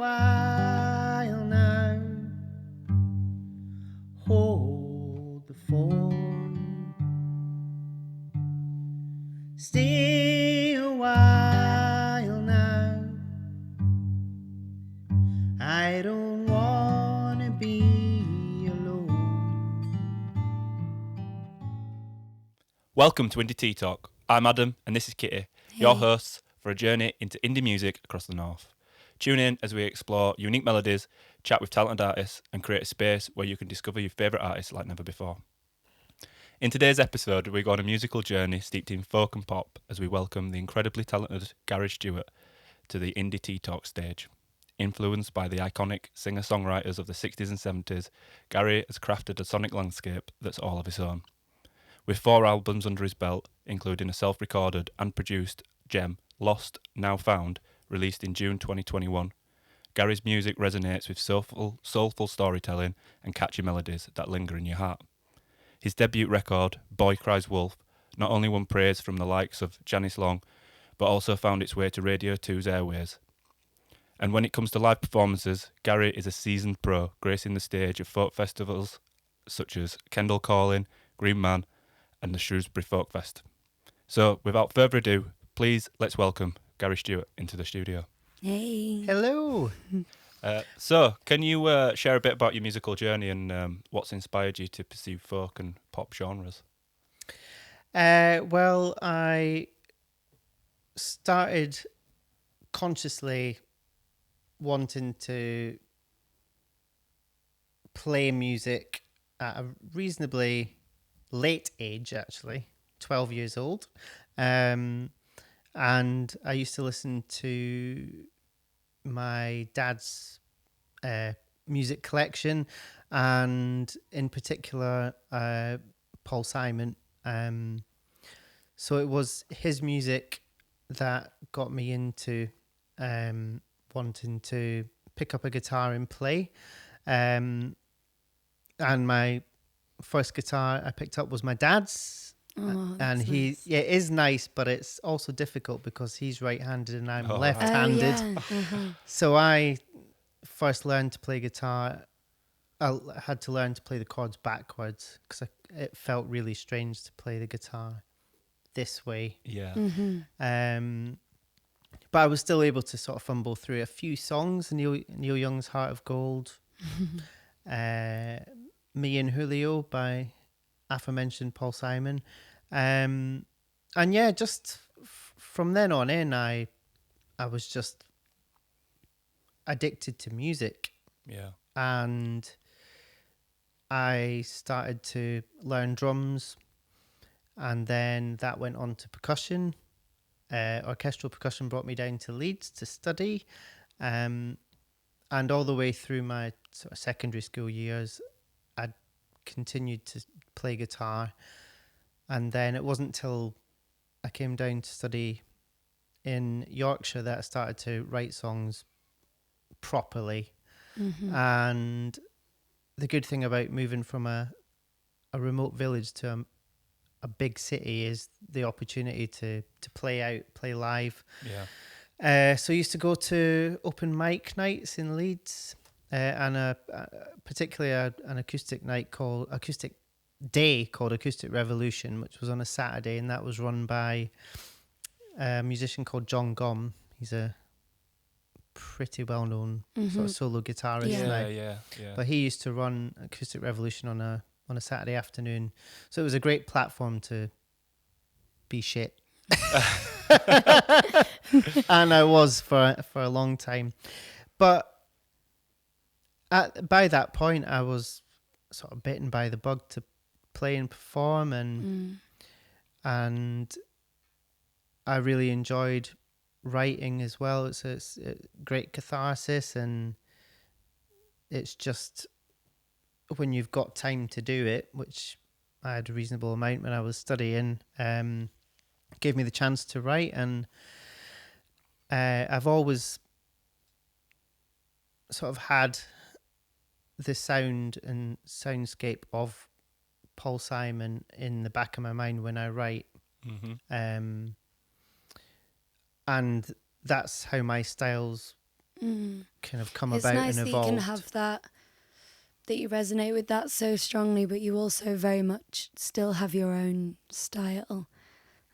while now. Hold the phone. Stay a while now. I don't wanna be alone. Welcome to Indie Tea Talk. I'm Adam and this is Kitty, your hosts for a journey into indie music across the north. Tune in as we explore unique melodies, chat with talented artists and create a space where you can discover your favourite artists like never before. In today's episode, we go on a musical journey steeped in folk and pop as we welcome the incredibly talented Gary Stewart to the Indie Tea Talk stage. Influenced by the iconic singer-songwriters of the 60s and 70s, Gary has crafted a sonic landscape that's all of his own. With 4 albums under his belt, including a self-recorded and produced gem, Lost, Now Found, released in June 2021, Gary's music resonates with soulful storytelling and catchy melodies that linger in your heart. His debut record, Boy Cries Wolf, not only won praise from the likes of Janice Long, but also found its way to Radio 2's airways. And when it comes to live performances, Gary is a seasoned pro, gracing the stage of folk festivals such as Kendal Calling, Green Man, and the Shrewsbury Folk Fest. So, without further ado, please let's welcome Gary Stewart into the studio. Hey. Hello. So, can you share a bit about your musical journey and what's inspired you to pursue folk and pop genres? Well, I started consciously wanting to play music at a reasonably late age, actually, 12 years old. And I used to listen to my dad's music collection, and in particular, Paul Simon. So it was his music that got me into wanting to pick up a guitar and play. And my first guitar I picked up was my dad's. Oh, And nice. it is nice, but it's also difficult because he's right-handed and I'm Oh, right. left-handed. Uh-huh. So I first learned to play guitar. I had to learn to play the chords backwards because it felt really strange to play the guitar this way. Yeah. But I was still able to sort of fumble through a few songs. Neil Young's Heart of Gold, Me and Julio by aforementioned Paul Simon. And yeah, just from then on in, I was just addicted to music. Yeah. And I started to learn drums, and then that went on to percussion. Orchestral percussion brought me down to Leeds to study, and all the way through my sort of secondary school years, I continued to play guitar. And then it wasn't till I came down to study in Yorkshire that I started to write songs properly. And the good thing about moving from a remote village to a big city is the opportunity to play live. Yeah. So I used to go to open mic nights in Leeds, and particularly an acoustic day called Acoustic Revolution, which was on a Saturday, and that was run by a musician called John Gom. He's a pretty well-known sort of solo guitarist now. Yeah. But he used to run Acoustic Revolution on a Saturday afternoon, so it was a great platform to be shit. And I was for a long time, but by that point I was sort of bitten by the bug to play and perform, and I really enjoyed writing as well. It's a great catharsis, and it's just when you've got time to do it, which I had a reasonable amount when I was studying, gave me the chance to write. And I've always sort of had the sound and soundscape of Paul Simon in the back of my mind when I write. And that's how my styles kind of come It's about nice and that you can evolved. have that you resonate with that so strongly, but you also very much still have your own style.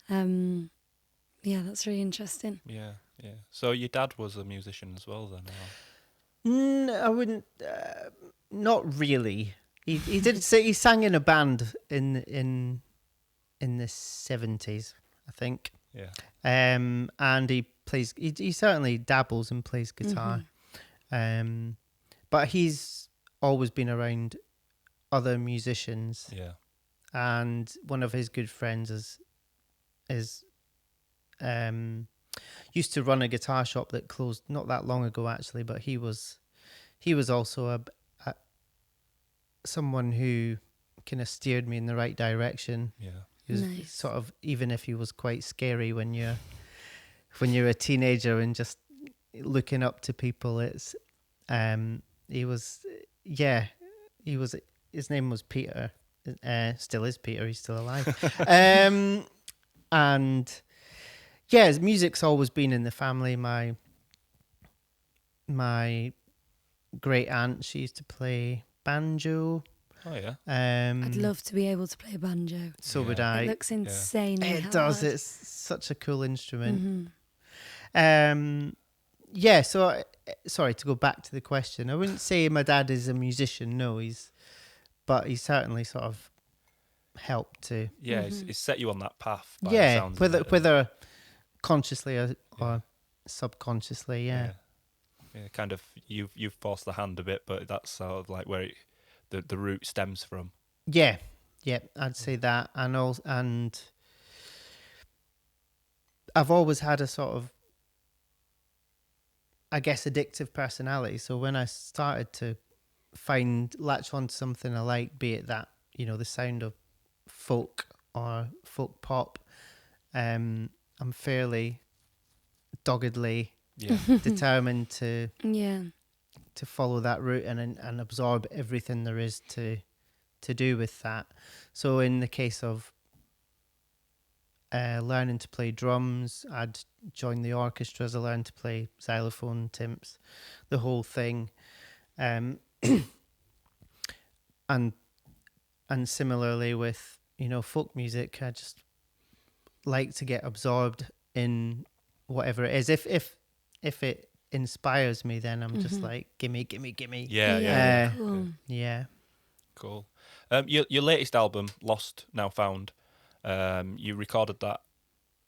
Yeah, that's really interesting. Yeah. So your dad was a musician as well, then? I wouldn't. Not really. He did say he sang in a band in the 70s, I think. Yeah. And he plays. He certainly dabbles and plays guitar. But he's always been around other musicians, Yeah. and one of his good friends is used to run a guitar shop that closed not that long ago, actually. But he was also a someone who kind of steered me in the right direction. Yeah. He was Nice. sort of, even if he was quite scary when you're a teenager and just looking up to people. It's he was his name was Peter. Still is Peter. He's still alive. And yeah, music's always been in the family. My great aunt, she used to play banjo. Oh yeah. I'd love to be able to play banjo. So Yeah. would I. It looks insanely It hard. does. It's such a cool instrument. Mm-hmm. Yeah. So, sorry to go back to the question. I wouldn't say my dad is a musician. No, but he certainly sort of helped to. Yeah. It's set you on that path. By the Yeah, sounds of it, whether consciously or Yeah. subconsciously. Yeah. Yeah, kind of. You've forced the hand a bit, but that's sort of like where the root stems from. Yeah. I'd say that, and I've always had a sort of, I guess, addictive personality. So when I started to latch on to something I like, be it that, the sound of folk or folk pop, I'm fairly doggedly Yeah. determined to Yeah. follow that route and absorb everything there is to do with that. So in the case of learning to play drums, I'd join the orchestras. I learned to play xylophone, timps, the whole thing, and similarly with folk music, I just like to get absorbed in whatever it is. If it inspires me, then I'm just like, gimme. Yeah. Cool. Yeah. Cool. Your latest album, Lost Now Found, you recorded that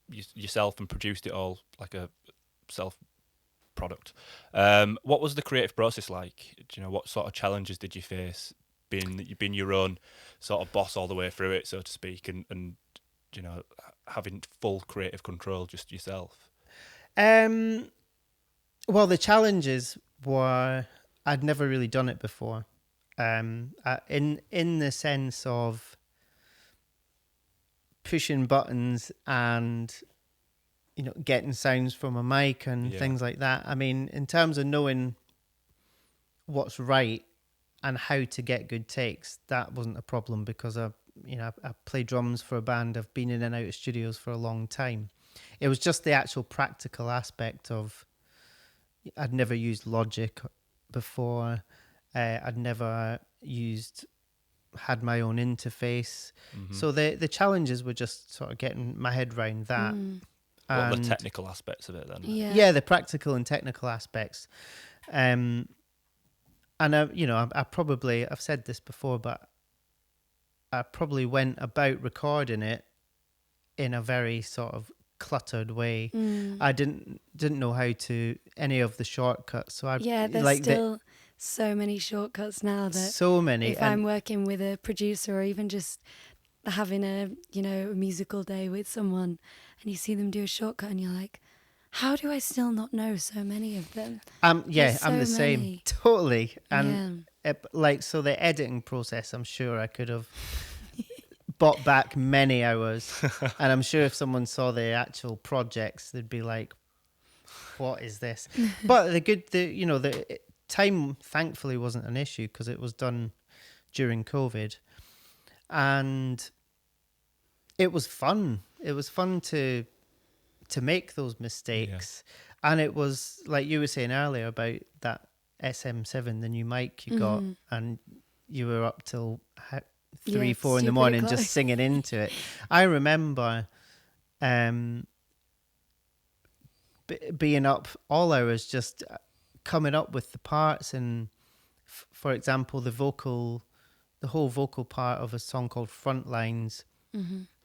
yourself and produced it all like a self product. What was the creative process like? Do you know, what sort of challenges did you face being your own sort of boss all the way through it, so to speak, and having full creative control just yourself? Well, the challenges were I'd never really done it before. In the sense of pushing buttons and getting sounds from a mic and things like that. I mean, in terms of knowing what's right and how to get good takes, that wasn't a problem because I play drums for a band. I've been in and out of studios for a long time. It was just the actual practical aspect of I'd never used Logic before. I'd never had my own interface. So the challenges were just sort of getting my head around that. What are the technical aspects of it then? Yeah. The practical and technical aspects. And I probably, I've said this before, but I probably went about recording it in a very sort of cluttered way. I didn't know how to any of the shortcuts. So There's still so many shortcuts now that so many. If I'm working with a producer or even just having a musical day with someone and you see them do a shortcut and you're like, how do I still not know so many of them? I'm the so same. many. Totally. And so the editing process, I'm sure I could have bought back many hours. And I'm sure if someone saw the actual projects, they'd be like, what is this? But the time thankfully wasn't an issue because it was done during COVID. And it was fun. It was fun to make those mistakes And it was like you were saying earlier about that SM7, the new mic you got, and you were up till 3, 4 in the stupid morning o'clock. just singing into it. I remember being up all hours just coming up with the parts, and for example, the whole vocal part of a song called Frontlines.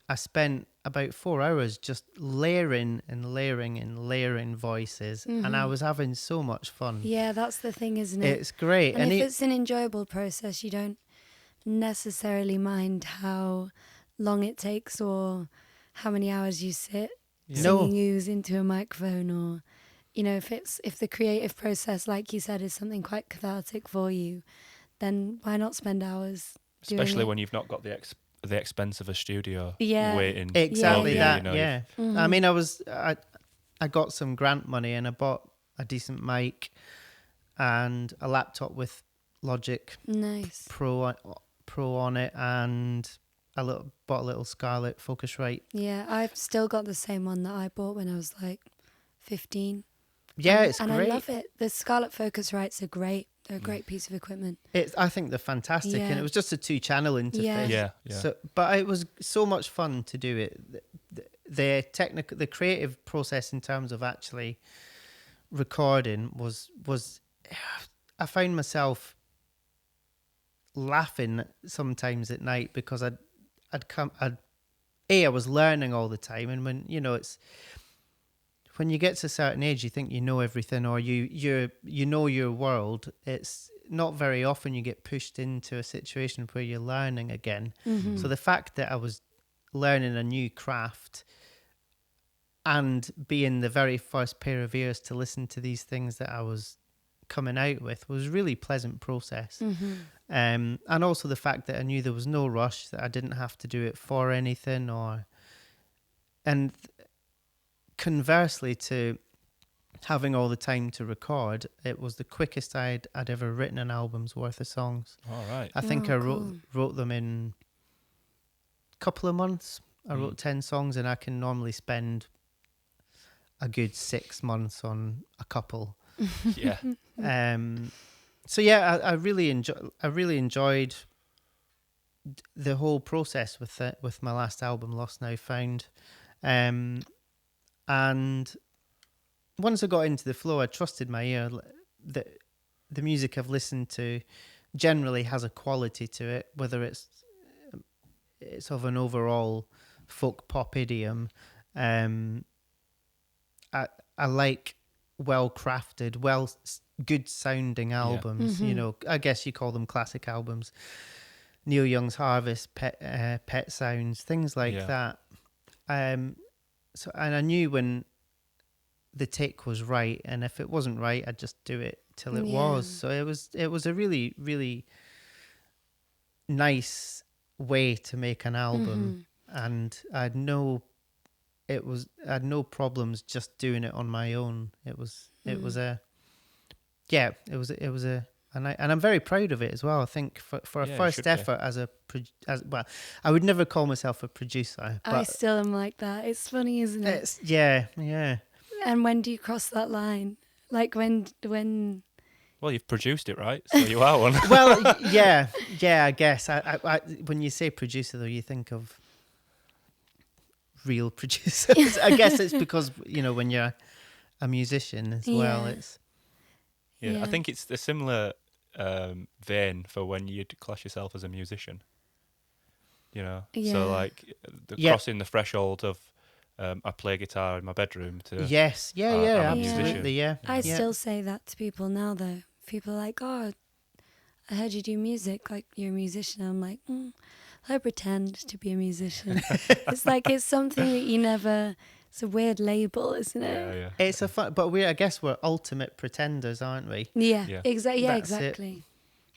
I spent about 4 hours just layering and layering and layering voices, and I was having so much fun. Yeah, that's the thing, isn't it? It's great. And if it's an enjoyable process, you don't necessarily mind how long it takes or how many hours you sit singing oohs into a microphone, or if the creative process, like you said, is something quite cathartic for you, then why not spend hours doing Especially it? when you've not got the expense of a studio Yeah. waiting. Exactly above you, that. you know, Yeah. Mm-hmm. I mean, I got some grant money and I bought a decent mic and a laptop with Logic Nice. Pro on it, and bought a little Scarlett Focusrite. Yeah, I've still got the same one that I bought when I was like 15. Yeah, and, it's and great. I love it. The Scarlett Focusrites are great. They're a great piece of equipment. I think they're fantastic, Yeah. and it was just a 2-channel interface. Yeah. Yeah. So, but it was so much fun to do it. The creative process in terms of actually recording was. I found myself laughing sometimes at night because I was learning all the time, and when when you get to a certain age, you think you know everything, or you know your world. It's not very often you get pushed into a situation where you're learning again. Mm-hmm. So the fact that I was learning a new craft and being the very first pair of ears to listen to these things that I was coming out with was a really pleasant process. Mm-hmm. And also the fact that I knew there was no rush, that I didn't have to do it for anything, and conversely to having all the time to record, it was the quickest I'd ever written an album's worth of songs. All right. I think Oh, I cool. wrote them in a couple of months. I wrote 10 songs, and I can normally spend a good 6 months on a couple. Yeah. So yeah, I really enjoyed the whole process with my last album, Lost Now Found. And once I got into the flow, I trusted my ear. The music I've listened to generally has a quality to it, whether it's of an overall folk pop idiom. I like well crafted, good sounding albums. Mm-hmm. I guess you call them classic albums. Neil Young's Harvest, Pet Sounds, things like that. So, and I knew when the take was right, and if it wasn't right, I'd just do it till it was. So it was a really, really nice way to make an album, and I had no problems just doing it on my own. It was a and I'm very proud of it as well. I think for a first effort as well, I would never call myself a producer, but I still am like that. It's funny, isn't it? it's yeah. And when do you cross that line? Like when Well, you've produced it, right? So you are one. Well, yeah. I guess I when you say producer, though, you think of real producers. I guess it's because when you're a musician as well, it's Yeah, I think it's a similar vein for when you'd class yourself as a musician. So like crossing the threshold of I play guitar in my bedroom to I'm a musician. absolutely, yeah. I still say that to people now, though. People are like, "Oh, I heard you do music. Like you're a musician." I'm like, I pretend to be a musician. It's like it's something that you never. It's a weird label, isn't it? Yeah. It's a fun, but I guess we're ultimate pretenders, aren't we? Yeah. Exactly. Yeah, That's exactly.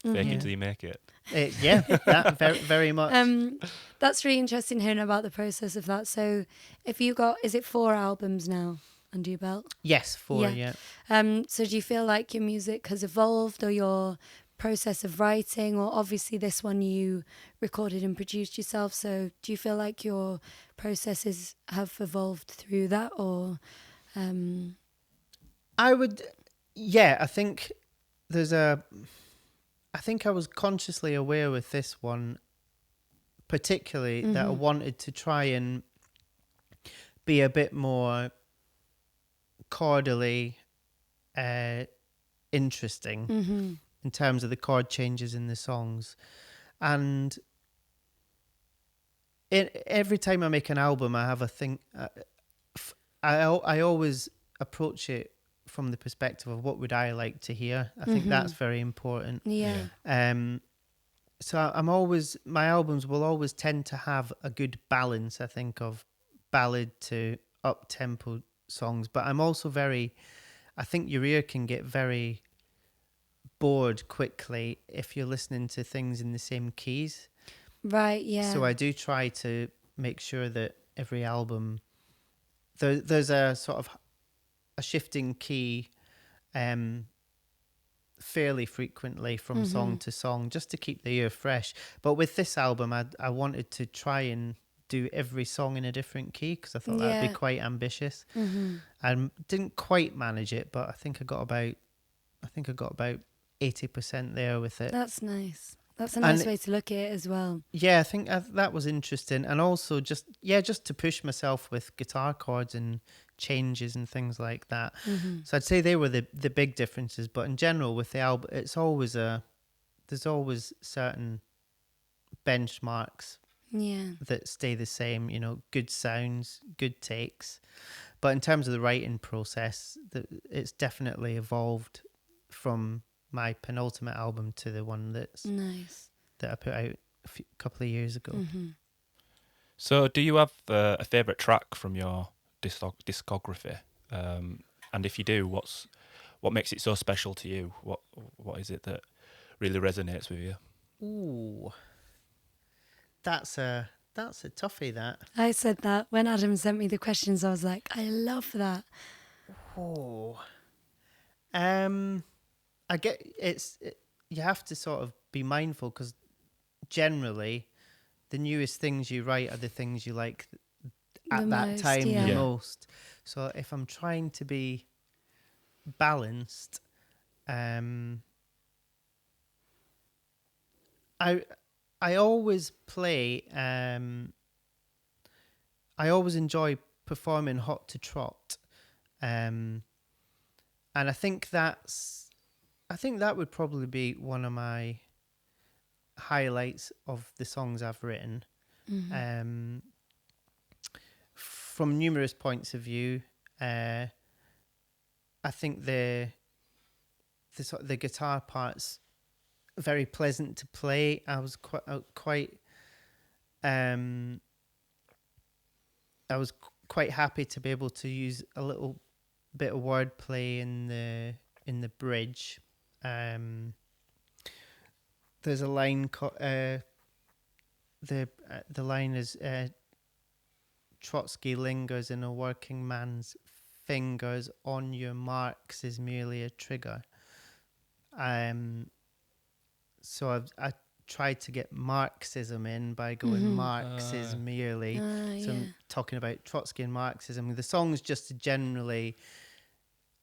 Fake it till you make it. That very, very much. That's really interesting hearing about the process of that. So, if you got, is it 4 albums now under your belt? Yes, 4. Yeah. So, do you feel like your music has evolved, or your process of writing, or obviously this one you recorded and produced yourself? So, do you feel like your processes have evolved through that, or? I would, yeah, I think I think I was consciously aware with this one, particularly that I wanted to try and be a bit more chordally interesting in terms of the chord changes in the songs. And every time I make an album, I have a thing. I always approach it from the perspective of what would I like to hear. I think that's very important. Yeah. So my albums will always tend to have a good balance, I think, of ballad to up-tempo songs. But I'm also I think your ear can get very bored quickly if you're listening to things in the same keys. Right, yeah. So I do try to make sure that every album, there's a sort of a shifting key fairly frequently from song to song, just to keep the ear fresh. But with this album, I wanted to try and do every song in a different key, because I thought that'd be quite ambitious. I didn't quite manage it, but I think I got about 80% there with it. That's nice. That's a nice way to look at it as well. Yeah, I think that was interesting. And also just to push myself with guitar chords and changes and things like that. So I'd say they were the big differences. But in general, with the album, there's always certain benchmarks that stay the same, good sounds, good takes. But in terms of the writing process, it's definitely evolved from my penultimate album to the one that I put out a couple of years ago. So do you have a favourite track from your discography? And if you do, what makes it so special to you? What is it that really resonates with you? Ooh, that's a toughie, that. I said that when Adam sent me the questions. I was like, I love that. Oh, I get you have to sort of be mindful, because generally the newest things you write are the things you like at that time the most. So if I'm trying to be balanced, I always play. I always enjoy performing Hot to Trot, and I think that would probably be one of my highlights of the songs I've written. From numerous points of view, I think the guitar part's very pleasant to play. I was quite happy to be able to use a little bit of wordplay in the bridge. There's a line the line is Trotsky lingers in a working man's fingers, on your marks is merely a trigger. So I tried to get Marxism in by going Marx is merely. So I'm talking about Trotsky and Marxism. The song's just generally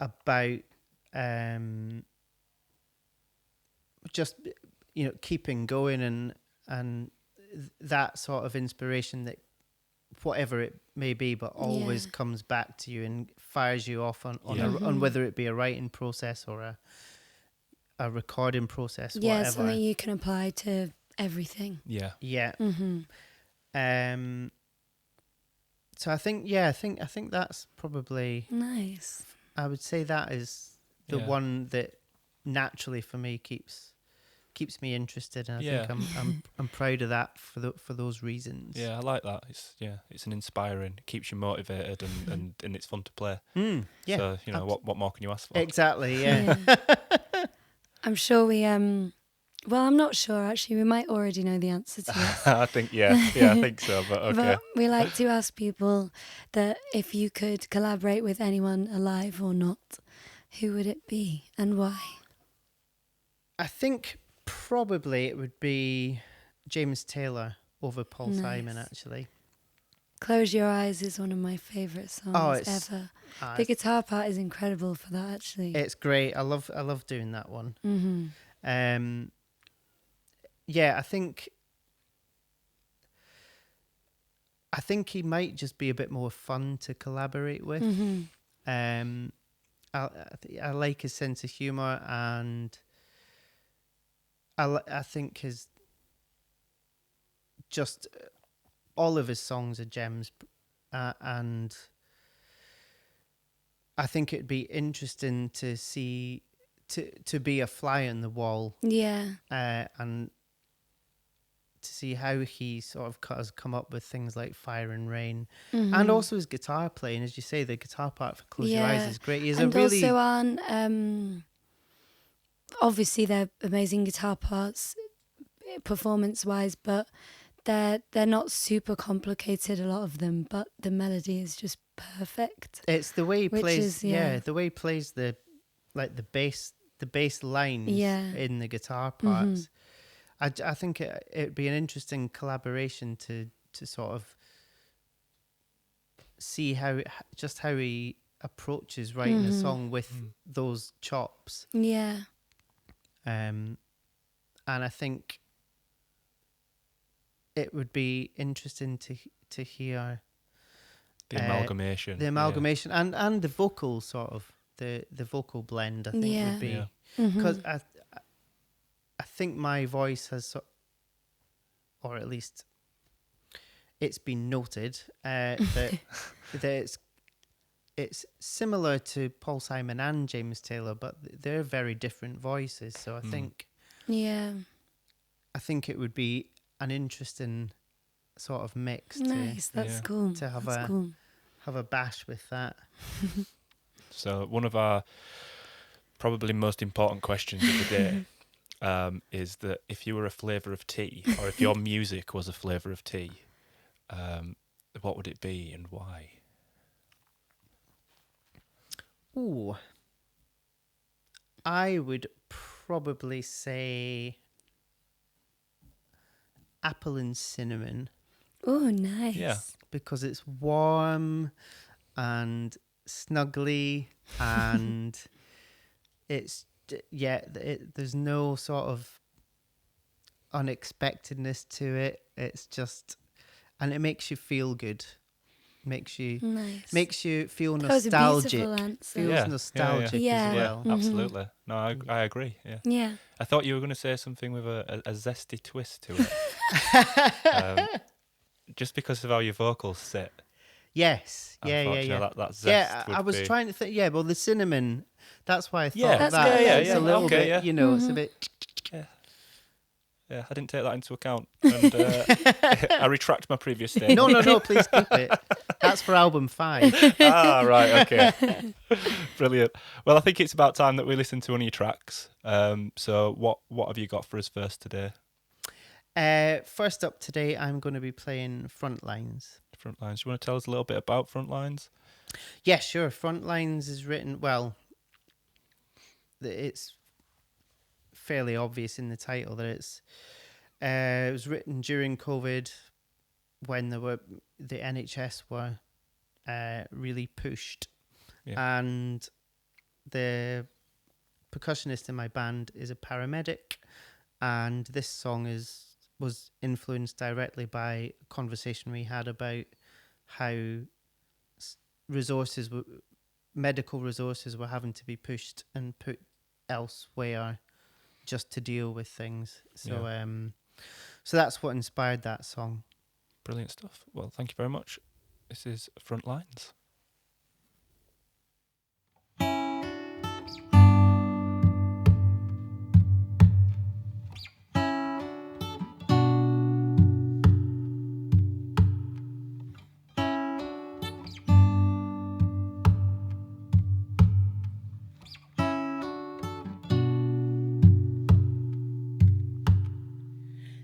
about just keeping going and that sort of inspiration, that whatever it may be, but always comes back to you and fires you off on whether it be a writing process or a recording process, whatever. Something you can apply to everything. Yeah. So I think that's probably nice. I would say that is the one that naturally for me keeps me interested, and I think I'm proud of that for those reasons. Yeah, I like that. It's an inspiring, it keeps you motivated, and it's fun to play. So what more can you ask for? Exactly. Yeah. I'm sure we well, I'm not sure actually. We might already know the answer to this. I think I think so. But okay. But we like to ask people that if you could collaborate with anyone alive or not, who would it be and why? I think probably it would be James Taylor over Paul Simon, actually. Close Your Eyes is one of my favourite songs ever. The guitar part is incredible for that, actually. It's great. I love doing that one. Mm-hmm. Yeah, I think he might just be a bit more fun to collaborate with. Mm-hmm. I like his sense of humor, and I think his just all of his songs are gems, and I think it'd be interesting to see to be a fly on the wall, and to see how he sort of has come up with things like Fire and Rain, and also his guitar playing. As you say, the guitar part for Close Your Eyes is great. He's also on obviously they're amazing guitar parts performance wise, but they're not super complicated, a lot of them, but the melody is just perfect. It's the way he plays, the way he plays the bass lines in the guitar parts. I think it'd be an interesting collaboration to sort of see how he approaches writing a song with those chops. Yeah. And I think it would be interesting to hear the amalgamation, and the vocal sort of the vocal blend. I think would be because I think my voice has, or at least it's been noted that that it's similar to Paul Simon and James Taylor, but they're very different voices. So I think it would be an interesting sort of mix. Nice, that's cool. To have have a bash with that. So one of our probably most important questions of the day is that if you were a flavour of tea, or if your music was a flavour of tea, what would it be and why? Ooh, I would probably say apple and cinnamon. Oh, nice. Yeah. Because it's warm and snuggly, and there's no sort of unexpectedness to it. It's just, and it makes you feel good. Makes you feel nostalgic. Feels nostalgic as well. Absolutely. No, I agree. Yeah. I thought you were going to say something with a zesty twist to it. Just because of how your vocals sit. Yes. That zest I was trying to think. Yeah, well, the cinnamon. That's why I thought that's that. It's a little bit. Yeah. You know, it's a bit. Yeah, I didn't take that into account, and I retract my previous statement. No, please keep it. That's for album 5. Right, okay. Brilliant. Well, I think it's about time that we listen to one of your tracks. So what have you got for us first today? First up today, I'm going to be playing Frontlines. Frontlines. You want to tell us a little bit about Frontlines? Yeah, sure. Frontlines is written, well, it's fairly obvious in the title that it was written during COVID, when the NHS were really pushed, and the percussionist in my band is a paramedic, and this song was influenced directly by a conversation we had about how medical resources were having to be pushed and put elsewhere just to deal with things. So so that's what inspired that song. Brilliant stuff. Well, thank you very much. This is Frontlines.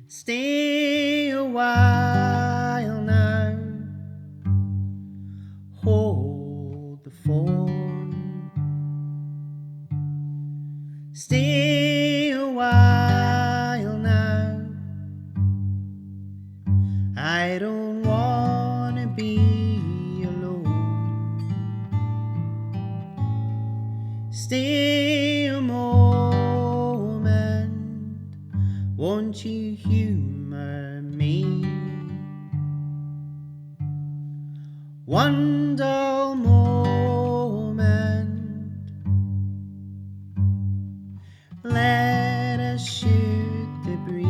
Stay a while now, hold the phone. Stay a while now, I don't wanna be won't you humor me? One dull moment, let us shoot the breeze.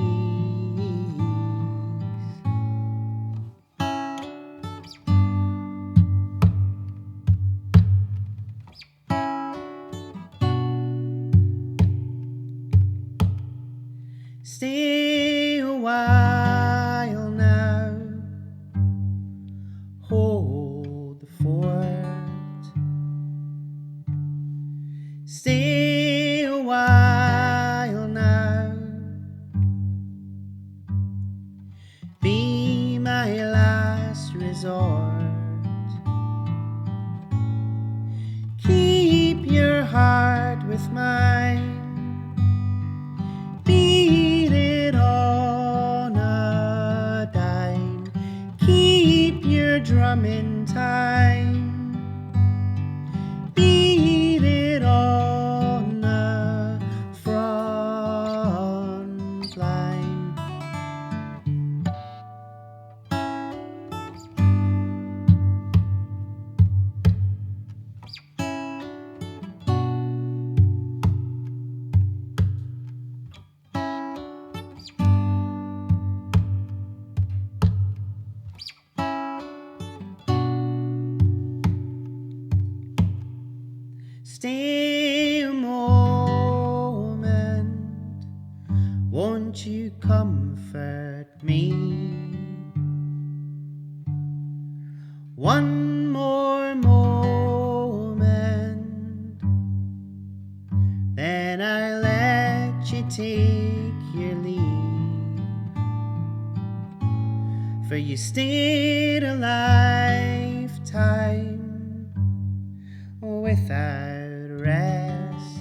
Stay a while now, hold the fort. Stay a while now, be my last resort. Keep your heart with mine, beat it on a dime. Keep your drum in time, beat it on the front line. Stay a moment, won't you comfort me? One more moment, then I'll let you take your leave. For you stayed a lifetime without rest.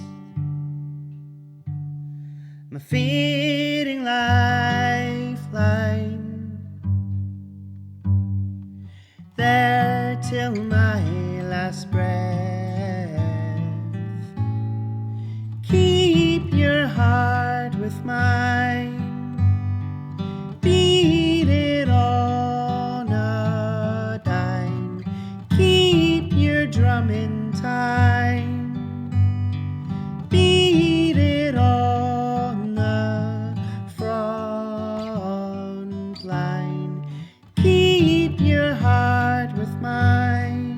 My fading lifeline, there till my last breath. Keep your heart with mine, beat it on a dime. Keep your drum in time, beat it on the front line. Keep your heart with mine,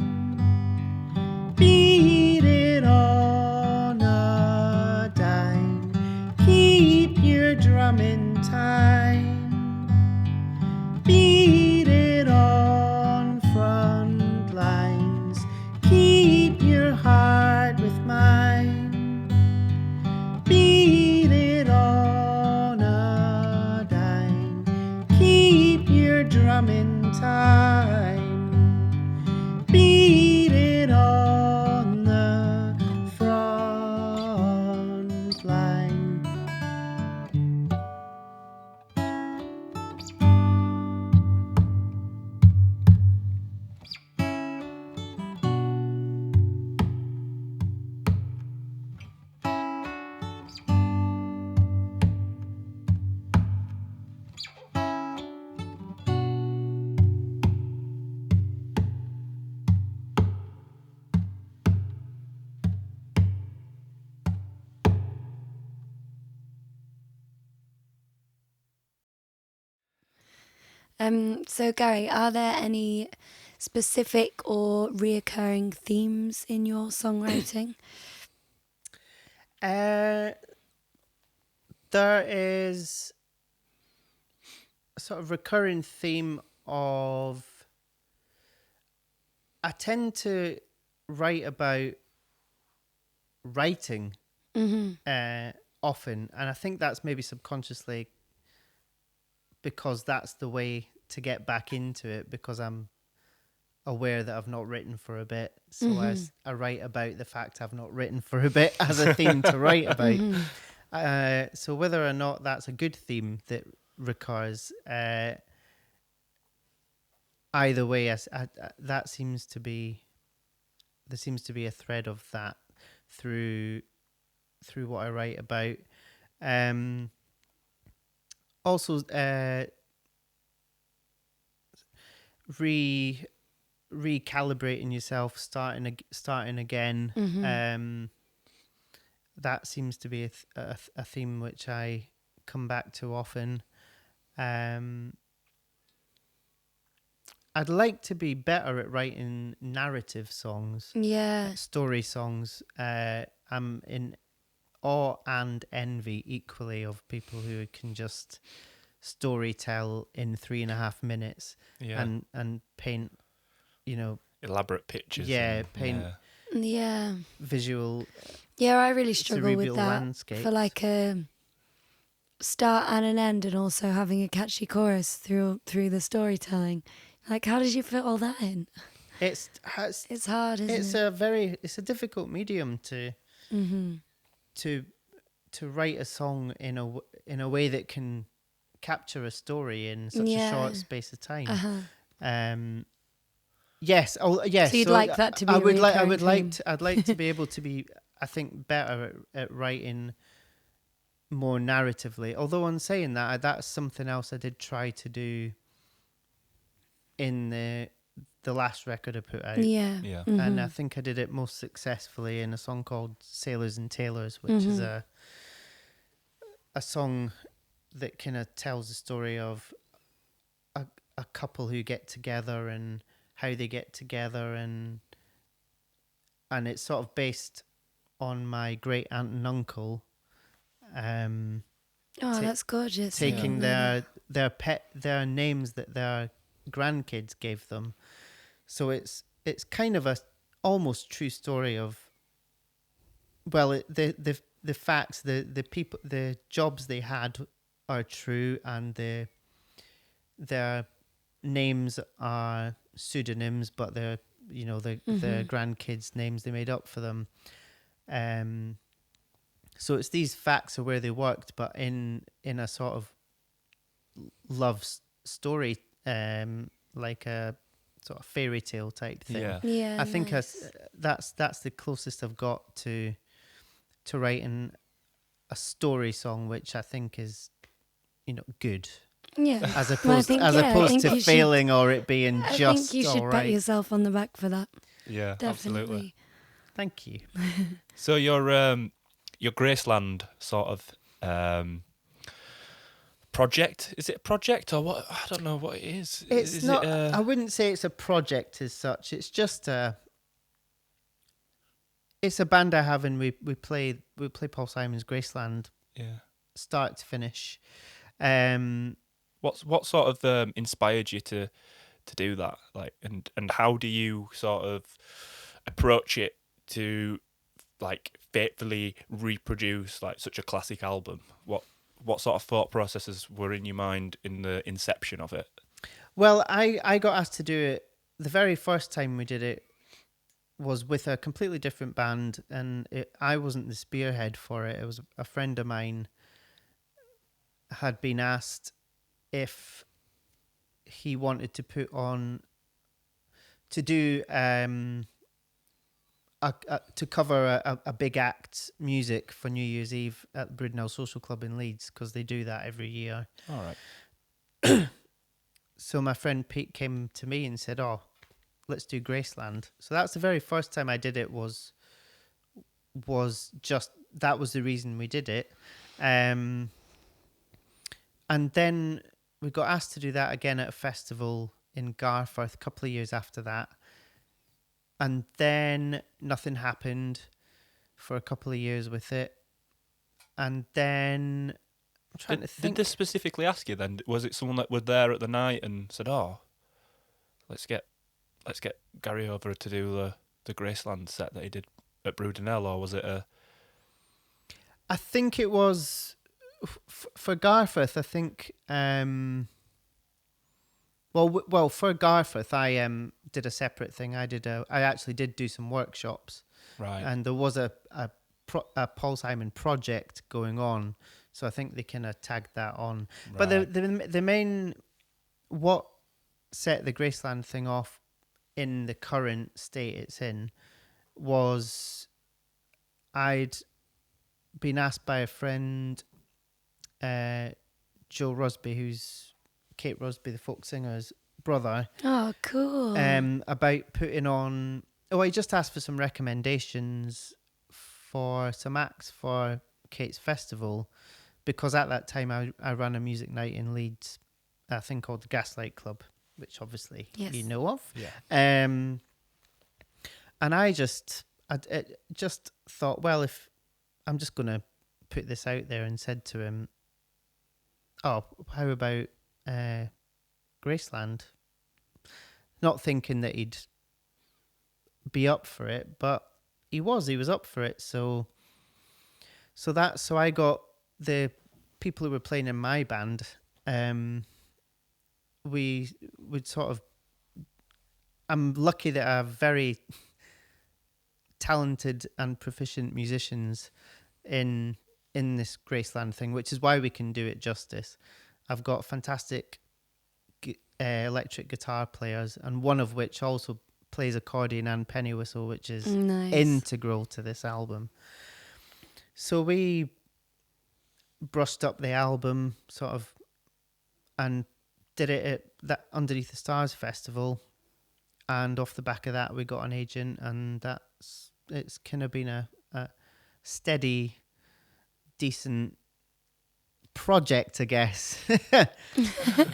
beat it on a dime. Keep your drum in time, beat it on front lines. Keep your heart with mine, beat it on a dime. Keep your drum in time, beat it on the front line. So Gary, are there any specific or reoccurring themes in your songwriting? There is a sort of recurring theme of, I tend to write about writing often, and I think that's maybe subconsciously because that's the way to get back into it, because I'm aware that I've not written for a bit. So I write about the fact I've not written for a bit as a theme to write about. So whether or not that's a good theme that recurs, either way, that seems to be, there seems to be a thread of that through what I write about. also recalibrating yourself, starting again. That seems to be a theme which I come back to often. I'd like to be better at writing narrative songs, Yeah. story songs. I'm in awe and envy equally of people who can just story tell in 3.5 minutes and paint, elaborate pictures. Paint Yeah. visual. Yeah, I really struggle with that landscapes. for like a start and an end, and also having a catchy chorus through the storytelling. Like, how did you fit all that in? It's hard, isn't it? It's a difficult medium to write a song in a way that can capture a story in such a short space of time. Yes. Oh, yes. So you'd like that to be. I'd like to be able to be, I think, better at writing more narratively. Although on saying that, that's something else I did try to do in the last record I put out. Yeah. And I think I did it most successfully in a song called Sailors and Tailors, which is a song that kind of tells the story of a couple who get together and how they get together, and it's sort of based on my great aunt and uncle. That's gorgeous. Taking their names that their grandkids gave them. So it's kind of a almost true story of, well, the facts, the people, the jobs they had are true, and their names are pseudonyms, but they're their grandkids' names they made up for them. So it's these facts of where they worked, but in a sort of love story, like a sort of fairy tale type thing. Yeah. I think that's the closest I've got to writing a story song, which I think is, good. Yeah. As opposed to failing or it being just all right. I think you should pat yourself on the back for that. Yeah, definitely. Absolutely. Thank you. So your Graceland sort of project, is it a project or what? I don't know what it is. It's not. I wouldn't say it's a project as such. It's just it's a band I have, and we play Paul Simon's Graceland. Yeah. Start to finish. What sort of inspired you to do that? Like, and how do you sort of approach it to like faithfully reproduce like such a classic album? What sort of thought processes were in your mind in the inception of it? Well, I got asked to do it the very first time we did it was with a completely different band, and I wasn't the spearhead for it. It was a friend of mine had been asked if he wanted to put on to do to cover a big act's music for New Year's Eve at the Bridnell Social Club in Leeds, because they do that every year. All right. So my friend Pete came to me and said, "Oh, let's do Graceland." So that's the very first time I did it. Was just that was the reason we did it. And then we got asked to do that again at a festival in Garforth a couple of years after that. And then nothing happened for a couple of years with it. And then I'm trying to think. Did they specifically ask you then? Was it someone that were there at the night and said, "Oh, let's get Gary over to do the Graceland set that he did at Brudenell," or was it a? I think it was for Garforth. I think. Well, for Garforth, I did a separate thing. I actually did do some workshops, right? And there was a Paul Simon project going on, so I think they kind of tagged that on. Right. But the main what set the Graceland thing off in the current state it's in was I'd been asked by a friend, Joe Rusby, who's Kate Rusby, the folk singer's brother. Oh, cool. About putting on. Oh, I just asked for some recommendations for some acts for Kate's festival, because at that time I ran a music night in Leeds, a thing called the Gaslight Club, which obviously you know of. Yeah. And I just thought, well, if I'm just going to put this out there, and said to him, oh, how about Graceland? Not thinking that he'd be up for it, but he was up for it. So I got the people who were playing in my band. We would sort of. I'm lucky that I have very talented and proficient musicians in this Graceland thing, which is why we can do it justice. I've got fantastic electric guitar players, and one of which also plays accordion and penny whistle, which is integral to this album. So we brushed up the album sort of and did it at that Underneath the Stars festival, and off the back of that we got an agent, and it's kind of been a steady, decent project, I guess.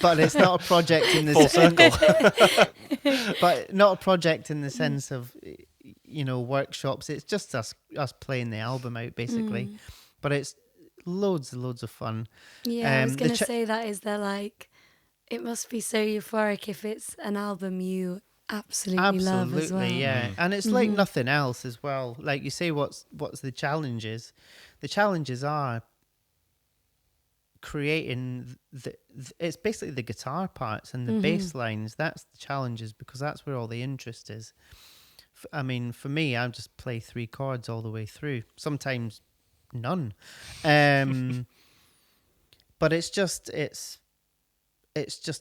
But it's not a project in the full circle. But not a project in the sense of, workshops. It's just us playing the album out, basically. But it's loads and loads of fun. Yeah, I was going to say that. Is there like, it must be so euphoric if it's an album you absolutely love as well. Yeah. And it's like nothing else as well. Like you say, what's the challenges? The challenges are creating it's basically the guitar parts and the bass lines. That's the challenges, because that's where all the interest is. I mean, for me, I just play 3 chords all the way through, sometimes none. But it's just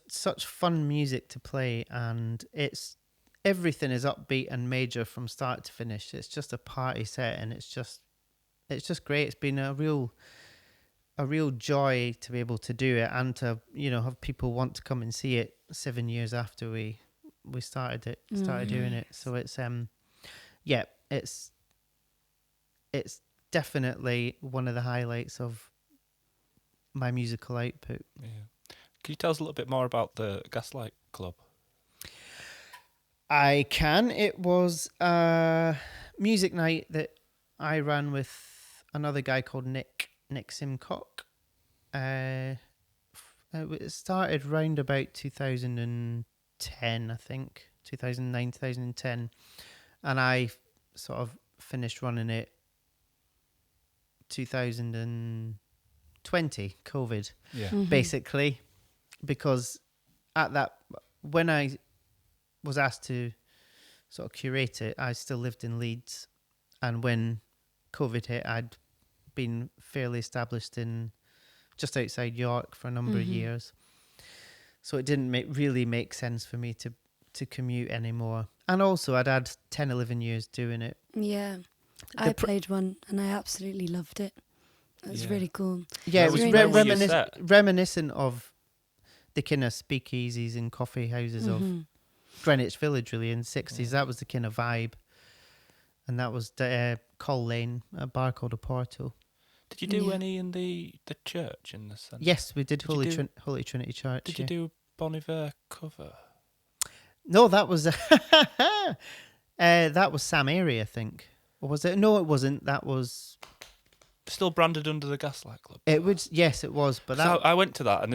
such fun music to play, and everything is upbeat and major from start to finish. It's just a party set, and it's just great. It's been a real joy to be able to do it, and to have people want to come and see it 7 years after we started doing it. So it's it's definitely one of the highlights of my musical output. Yeah. Can you tell us a little bit more about the Gaslight Club? I can. It was a music night that I ran with another guy called Nick Simcock. It started round about 2010, I think, 2009, 2010. And I sort of finished running it 2020, COVID, basically. Because when I was asked to sort of curate it, I still lived in Leeds. And when COVID hit, I'd been fairly established in just outside York for a number of years. So it didn't really make sense for me to commute anymore. And also I'd had 10, 11 years doing it. Yeah. I played one and I absolutely loved it. It was really cool. Yeah, it was really reminiscent of the kind of speakeasies and coffee houses of Greenwich Village, really, in the 60s. Yeah. That was the kind of vibe. And that was Coll Lane, a bar called Oporto. Did you do any in the church in the centre? Yes, we did Holy Trinity Church. Did you do Bon Iver cover? No, that was that was Sam Airy, I think. Or was it? No, it wasn't. That was still branded under the Gaslight Club. It was. Yes, it was. But I went to that, and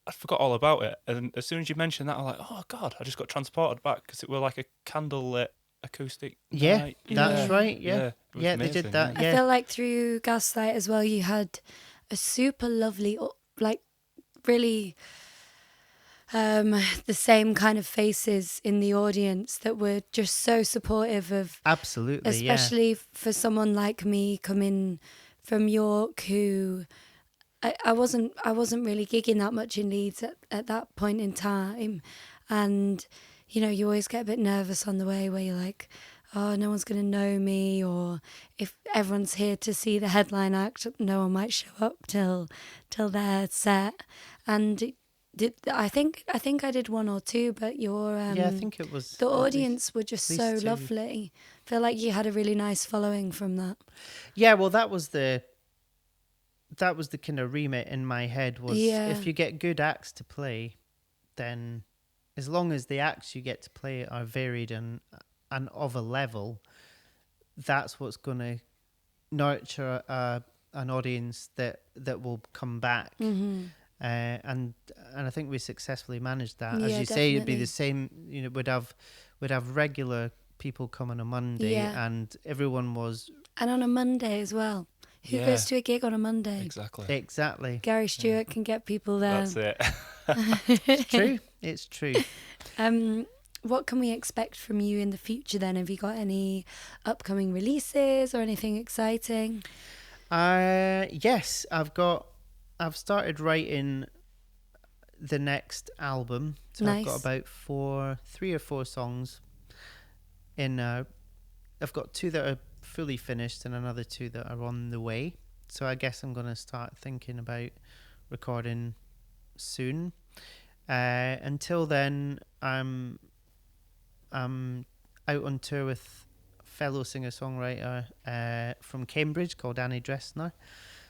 I forgot all about it. And as soon as you mentioned that, I'm like, oh God, I just got transported back, because it were like a candlelit acoustic night. That's right. Yeah, they did that. Yeah. I feel like through Gaslight as well, you had a super lovely, like, really the same kind of faces in the audience that were just so supportive of. Absolutely, especially for someone like me coming from York, who I wasn't really gigging that much in Leeds at that point in time, and you always get a bit nervous on the way, where you're like, oh, no one's going to know me, or if everyone's here to see the headline act, no one might show up till they're set. And I think I did one or two, but your I think it was the audience were just so two. lovely. I feel like you had a really nice following from that. Yeah, well, that was the kind of remit in my head was if you get good acts to play, then as long as the acts you get to play are varied and of a level, that's what's going to nurture an audience that will come back. Mm-hmm. And I think we successfully managed that. As Yeah, you say, it'd be definitely. the same. You know, we'd have regular people come on a Monday, and everyone was. And on a Monday as well. Who goes to a gig on a Monday? Exactly. Gary Stewart can get people there. That's it. It's true. It's true. What can we expect from you in the future then? Have you got any upcoming releases or anything exciting? Yes, I've started writing the next album. So Nice. I've got about 3 or 4 songs in I've got 2 that are fully finished and another 2 that are on the way. So I guess I'm going to start thinking about recording soon. Until then, I'm out on tour with a fellow singer-songwriter from Cambridge called Annie Dressner.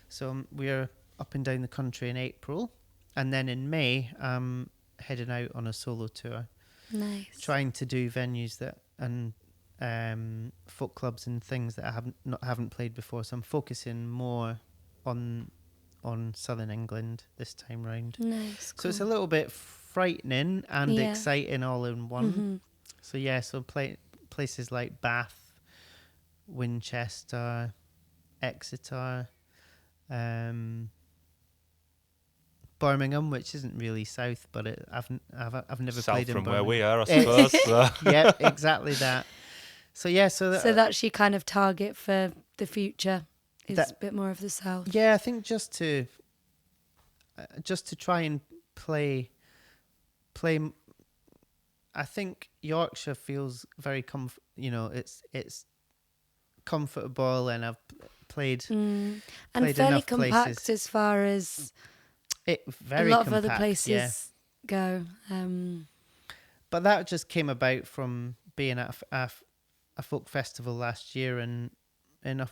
So we're up and down the country in April. And then in May, I'm heading out on a solo tour. Nice. Trying to do venues and folk clubs and things that I haven't played before. So I'm focusing more on Southern England this time round. Nice. Cool. So it's a little bit frightening and exciting all in one. Mm-hmm. So places like Bath, Winchester, Exeter, Birmingham, which isn't really south, but I've never South played in from Birmingham. where we are, I suppose. So. Yeah, exactly that. So that's your kind of target for the future. Is a bit more of the south. Yeah, I think just to try and play. I think Yorkshire feels very it's comfortable, and I've played and played fairly enough compact places. as far as very a lot compact, of other places yeah. go. But that just came about from being at a folk festival last year, I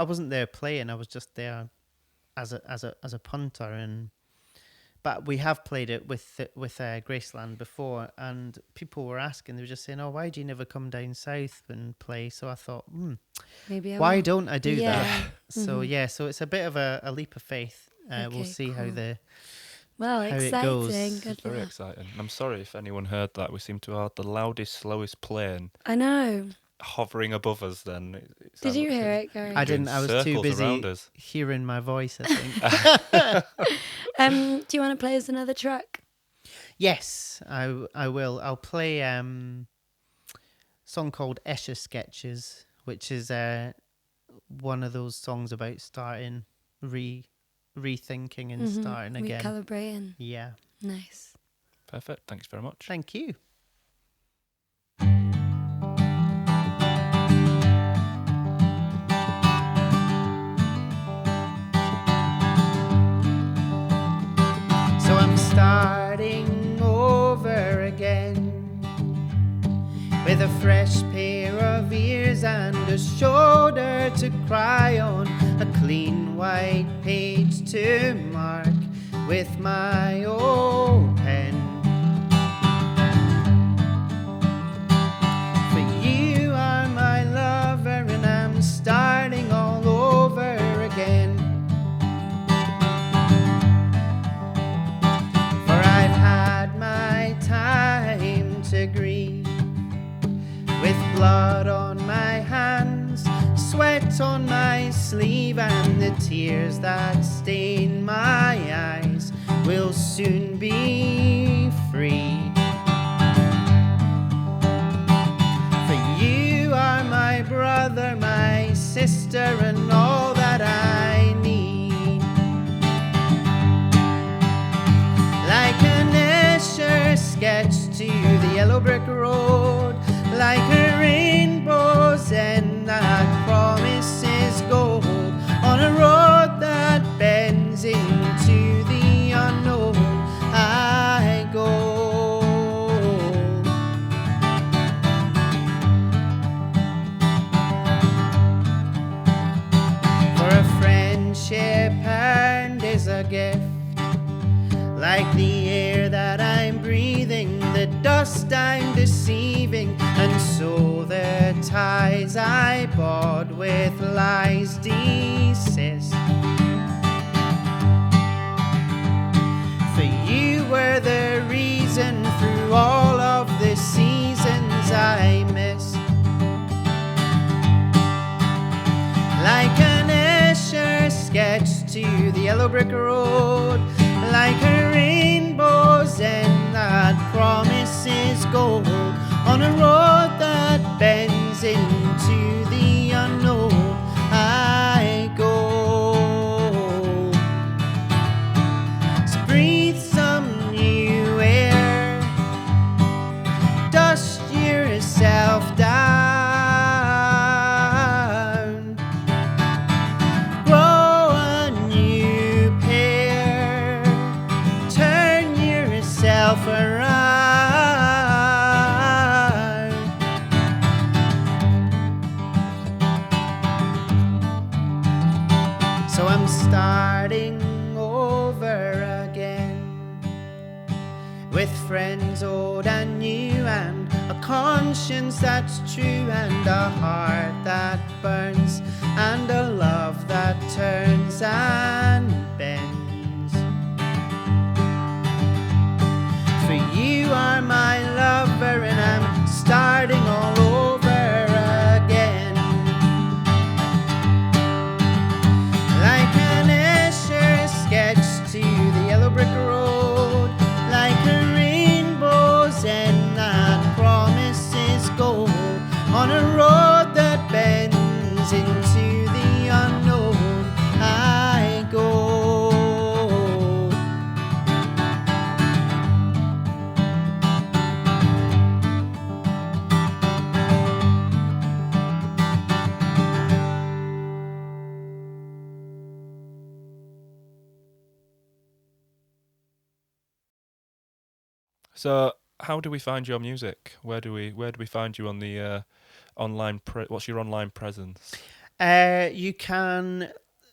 wasn't there playing. I was just there as a punter, but we have played it with Graceland before, and people were asking. They were just saying, "Oh, why do you never come down south and play?" So I thought, maybe why don't I do that? Mm-hmm. So it's a bit of a leap of faith. We'll see cool. how exciting. it goes. Good Very luck. exciting. I'm sorry if anyone heard that. We seem to have the loudest, slowest plane I know. hovering above us then. Did you hear it, Gary? I didn't. I was too busy us. hearing my voice, I think. Do you want to play us another track? Yes, I will. I'll play a song called Escher Sketches, which is one of those songs about starting, rethinking and starting again. Recalibrating. Yeah. Nice. Perfect. Thanks very much. Thank you. So I'm starting over again with a fresh pair of ears and a shoulder to cry on, a clean white page to mark with my old pen. For you are my lover, and I'm starting all over again. For I've had my time to grieve, with blood on my hands, sweat on my sleeve, and the tears that stain my eyes will soon be free. For you are my brother, my sister, and all that I need. Like an Escher sketch to the yellow brick road, like a rainbow gift, like the air that I'm breathing, the dust I'm deceiving, and so the ties I bought with lies desist. For you were the reason through all of the seasons I missed. Like an Escher sketch to the yellow brick road, like a rainbow's end that promises gold, on a road that bends into the unknown I go. So breathe some new air, dust yourself down, grow a new pair, turn yourself around. So I'm starting over again, with friends old and new, and a conscience that's true, and a heart that burns, and a love that turns and bends. For you are my lover, and I'm starting all over again. Like an Escher sketch to the yellow brick road, like a rainbow's end that promises gold, on a road that bends into the unknown I go. So, how do we find your music? Where do we find you on the online? What's your online presence? You can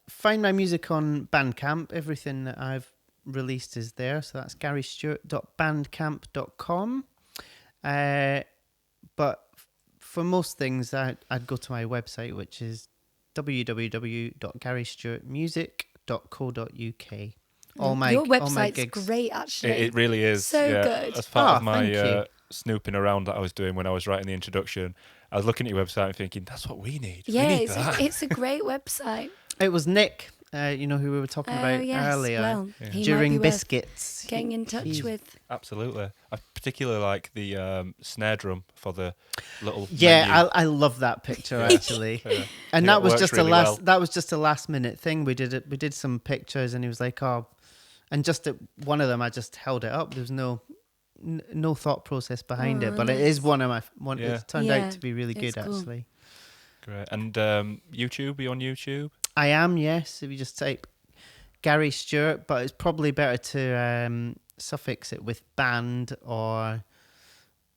find my music on Bandcamp. Everything that I've released is there. So that's garystewart.bandcamp.com. But for most things, I'd go to my website, which is www.garystewartmusic.co.uk. Your website's gigs. great, actually. It really is. So yeah. good. As part of thank you. my snooping around that I was doing when I was writing the introduction, I was looking at your website and thinking, that's what we need. Yeah, we need that. it's a great website. It was Nick, who we were talking about yes, earlier, well, Yeah. he during might be worth Biscuits. getting in touch He- with. Absolutely. I particularly like the snare drum for the little Yeah, menu. I love that picture actually. Yeah. And Yeah, that it was works just really that was just a last minute thing. We did some pictures, and he was like, "Oh," and just at one of them, I just held it up. There was no thought process behind it, but it is nice. one of my one. Yeah. It's turned Yeah, out to be really it's good cool. actually. Great. And YouTube, are you on YouTube? I am, yes. If you just type Gary Stewart, but it's probably better to suffix it with band or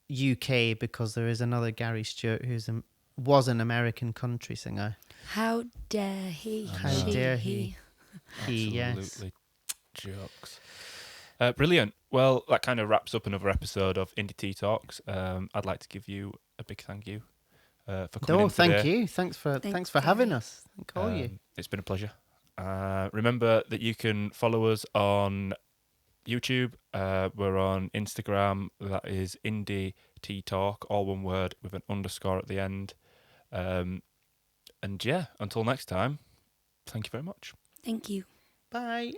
UK, because there is another Gary Stewart was an American country singer. How dare he? How she, dare he. Yes. Absolutely. Jokes. Brilliant. Well, that kind of wraps up another episode of Indie Tea Talks. I'd like to give you a big thank you for coming in Thank today. you. Thanks for Thanks, having Gary. us. Thank all you. It's been a pleasure. Remember that you can follow us on YouTube. We're on Instagram. That is Indie Tea Talk, all one word with an underscore at the end. And yeah, until next time, thank you very much. Thank you. Bye.